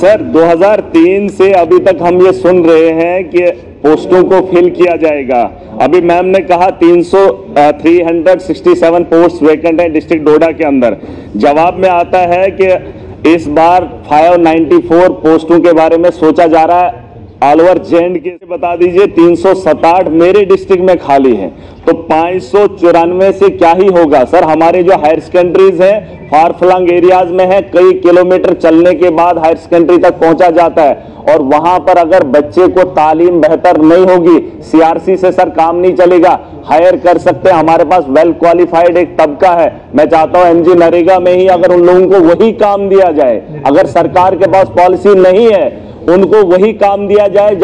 Sir 2003 से अभी तक हम ये सुन रहे हैं कि पोस्टों को फिल किया जाएगा। अभी मैम ने कहा 367 पोस्ट वैकेंट है डिस्ट्रिक्ट डोडा के अंदर। जवाब में आता है कि इस बार 594 पोस्टों के बारे में सोचा जा रहा है। ऑल ओवर जेएंड के बता दीजिए 367 मेरे डिस्ट्रिक्ट में खाली है, तो 594 से क्या ही होगा सर। हमारे जो हायर सेकेंडरीज हैं फार फ्लंग एरियाज में है, कई किलोमीटर चलने के बाद हायर सेकेंडरी तक पहुंचा जाता है, और वहां पर अगर बच्चे को तालीम बेहतर नहीं होगी, सीआरसी से सर काम नहीं चलेगा। हायर कर सकते हैं, हमारे पास वेल क्वालिफाइड एक तबका है। मैं चाहता हूं एमजी नरेगा में ही अगर उन लोगों को वही काम दिया जाए, अगर सरकार के पास पॉलिसी नहीं है उनको वही काम दिया जाए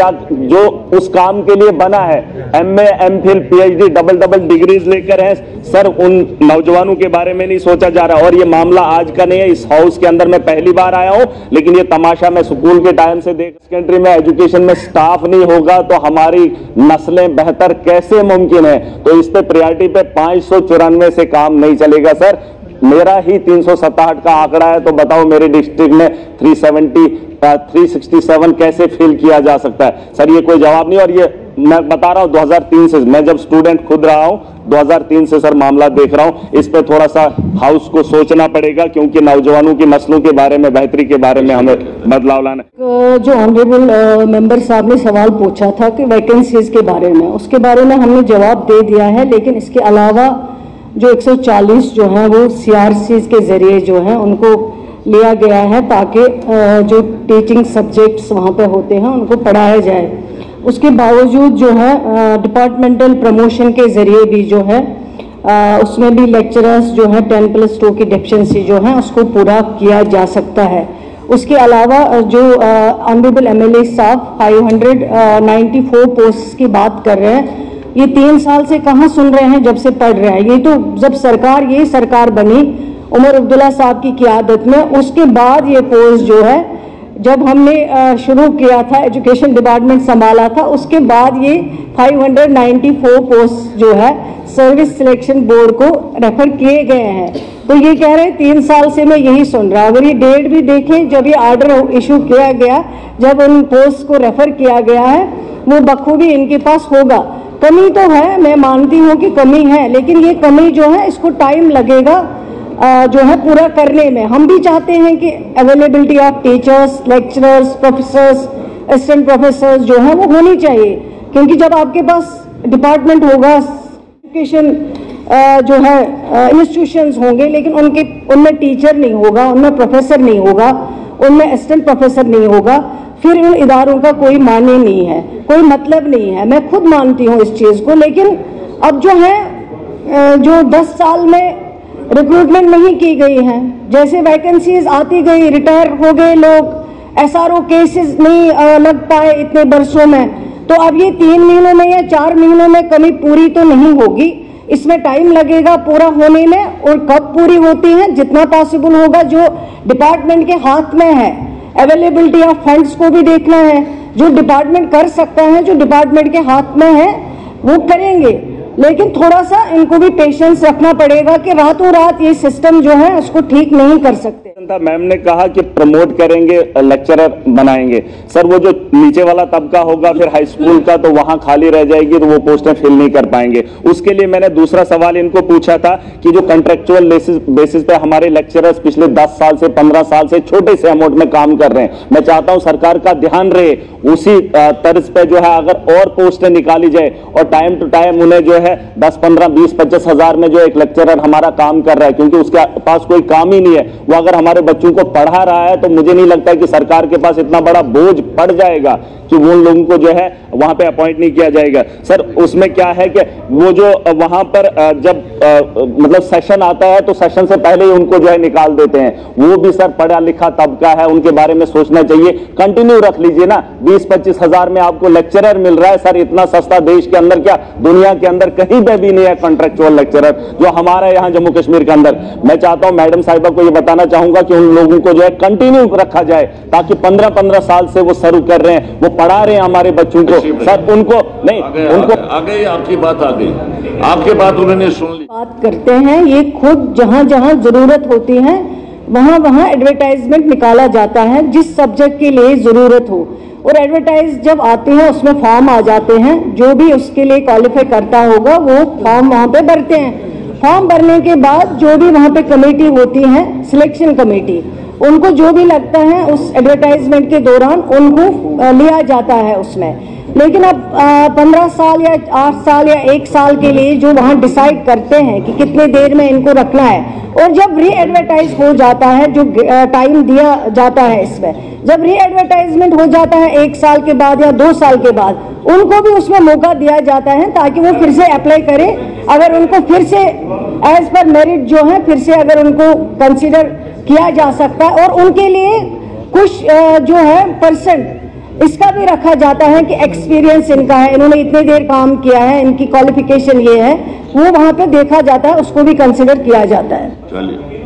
जो उस काम के लिए बना है। MA, MPhil, PhD, double degrees लेकर है सर, उन नौजवानों के बारे में नहीं सोचा जा रहा। और ये मामला आज का नहीं है, इस हाउस के अंदर मैं पहली बार आया हूं, लेकिन ये तमाशा मैं स्कूल के टाइम से देख, कंट्री में एजुकेशन में स्टाफ नहीं होगा तो हमारी नस्लें बेहतर कैसे मुमकिन है। तो इस पे प्रायोरिटी पे 594 से काम नहीं चलेगा सर। मेरा ही 367 का आंकड़ा है, तो बताओ मेरे डिस्ट्रिक्ट में 367 कैसे फिल किया जा सकता है सर। ये कोई जवाब नहीं। और ये मैं बता रहा हूं 2003 से, मैं जब स्टूडेंट खुद रहा हूं 2003 से सर मामला देख रहा हूं। इस पे थोड़ा सा हाउस को सोचना पड़ेगा, क्योंकि नौजवानों की नस्लों के बारे में, बेहतरी के बारे में हमें बदलाव लाना। जो ऑनरेबल मेंबर साहब ने सवाल पूछा था कि वैकेंसीज के बारे में, उसके बारे में हमने जवाब दे दिया है, लेकिन इसके अलावा जो 140 जो है वो सीआरसी के जरिए जो है उनको लिया गया है, ताकि जो टीचिंग सब्जेक्ट्स वहाँ पे होते हैं उनको पढ़ाया जाए। उसके बावजूद जो है डिपार्टमेंटल प्रमोशन के जरिए भी जो है उसमें भी लेक्चरर्स जो है 10+2 की डेफिशिएंसी जो है उसको पूरा किया जा सकता है। उसके अलावा जो ऑनरेबल एमएलए साहब 594 पोस्ट की बात कर रहे हैं, ये 3 साल से कहाँ सुन रहे हैं, जब से पढ़ रहे हैं। ये तो जब ये सरकार बनी उमर अब्दुल्ला साहब की क़ियादत में, उसके बाद ये पोस्ट जो है, जब हमने शुरू किया था एजुकेशन डिपार्टमेंट संभाला था, उसके बाद ये 594 पोस्ट जो है सर्विस सिलेक्शन बोर्ड को रेफर किए गए हैं। तो ये कह रहे हैं 3 साल से मैं यही सुन रहा। अगर ये डेट भी देखें जब ये ऑर्डर इशू किया गया, जब उन पोस्ट को रेफर किया गया है, वो बखूबी इनके पास होगा। कमी तो है, मैं मानती हूँ कि कमी है, लेकिन ये कमी जो है इसको टाइम लगेगा जो है पूरा करने में। हम भी चाहते हैं कि availability of teachers, lecturers, professors, assistant professors जो है वो होनी चाहिए, क्योंकि जब आपके पास डिपार्टमेंट होगा, एजुकेशन जो है इंस्टीट्यूशंस होंगे, लेकिन उनमें टीचर नहीं होगा, उनमें प्रोफेसर नहीं होगा, उनमें असिस्टेंट प्रोफेसर नहीं होगा, फिर इन इदारों का कोई मायने नहीं है, कोई मतलब नहीं है। मैं खुद मानती हूँ इस चीज़ को, लेकिन अब जो है जो 10 साल में रिक्रूटमेंट नहीं की गई है, जैसे वैकेंसीज आती गई, रिटायर हो गए लोग, एसआरओ केसेस नहीं लग पाए इतने बरसों में, तो अब ये 3 महीनों में या 4 महीनों में कमी पूरी तो नहीं होगी, इसमें टाइम लगेगा पूरा होने में। और कब पूरी होती है, जितना पॉसिबल होगा, जो डिपार्टमेंट के हाथ में है। अवेलेबिलिटी ऑफ फंड्स को भी देखना है, जो डिपार्टमेंट कर सकता है, जो डिपार्टमेंट के हाथ में है वो करेंगे, लेकिन थोड़ा सा इनको भी पेशेंस रखना पड़ेगा कि रातों रात ये सिस्टम जो है उसको ठीक नहीं कर सकते। मैम ने कहा कि प्रमोट करेंगे, लेक्चरर बनाएंगे सर। वो जो नीचे वाला तबका होगा फिर हाई स्कूल का, तो वहां खाली रह जाएगी, तो वो पोस्टें फिल नहीं कर पाएंगे। उसके लिए मैंने दूसरा सवाल इनको पूछा था कि जो कंट्रेक्चुअल बेसिस पे हमारे लेक्चरर्स पिछले 10 साल से 15 साल से छोटे से अमाउंट में काम कर रहे हैं, मैं चाहता हूं सरकार का ध्यान रहे उसी तर्ज पे जो है अगर और पोस्टें निकाली जाए, और टाइम टू टाइम उन्हें जो है 10, 15, 20, 25 हजार में जो एक लेक्चरर हमारा काम कर रहा है, क्योंकि उसके पास कोई काम ही नहीं है, वो अगर हमारे बच्चों को पढ़ा रहा है, तो मुझे नहीं लगता कि सरकार के पास इतना बड़ा बोझ पड़ जाएगा कि वो लोगों को जो है वहां पे अपॉइंट नहीं किया जाएगा सर। उसमें क्या है कि वो जो वहां पर जब मतलब सेशन आता है, तो सेशन से पहले ही उनको जो है निकाल देते हैं। वो भी सर पढ़ा लिखा तबका है, उनके बारे में सोचना चाहिए। कंटिन्यू रख लीजिए ना, 20-25 हजार में आपको लेक्चरर मिल रहा है सर, इतना सस्ता देश के अंदर क्या दुनिया के अंदर कहीं पे भी नहीं है कॉन्ट्रेक्चुअल लेक्चरर जो हमारा यहाँ जम्मू कश्मीर के अंदर। मैं चाहता हूं मैडम साहिबा को ये बताना चाहूंगा कि उन लोगों को जो है कंटिन्यू रखा जाए, ताकि 15-15 साल से वो शुरू कर रहे हैं, वो पढ़ा रहे हैं हमारे बच्चों को सर। उनको नहीं, उनको आगे आपकी बात आ गई, आपकी बात उन्होंने सुन ली। बात करते हैं, ये खुद जहां जहां जरूरत होती है वहाँ एडवर्टाइजमेंट निकाला जाता है जिस सब्जेक्ट के लिए ज़रूरत हो, और एडवर्टाइज जब आते हैं उसमें फॉर्म आ जाते हैं, जो भी उसके लिए क्वालिफाई करता होगा वो फॉर्म वहाँ पे भरते हैं। फॉर्म भरने के बाद जो भी वहाँ पे कमेटी होती है, सिलेक्शन कमेटी, उनको जो भी लगता है उस एडवर्टाइजमेंट के दौरान उनको लिया जाता है उसमें। लेकिन अब 15 साल या 8 साल या 1 साल के लिए जो वहाँ डिसाइड करते हैं कि कितने देर में इनको रखना है, और जब री एडवर्टाइज हो जाता है, जो टाइम दिया जाता है इसमें, जब री एडवर्टाइजमेंट हो जाता है 1 साल के बाद या 2 साल के बाद, उनको भी उसमें मौका दिया जाता है ताकि वो फिर से अप्लाई करें। अगर उनको फिर से एज पर मेरिट जो है फिर से अगर उनको कंसिडर किया जा सकता है, और उनके लिए कुछ जो है परसेंट इसका भी रखा जाता है कि एक्सपीरियंस इनका है, इन्होंने इतने देर काम किया है, इनकी क्वालिफिकेशन ये है, वो वहाँ पे देखा जाता है, उसको भी कंसिडर किया जाता है। चलिए।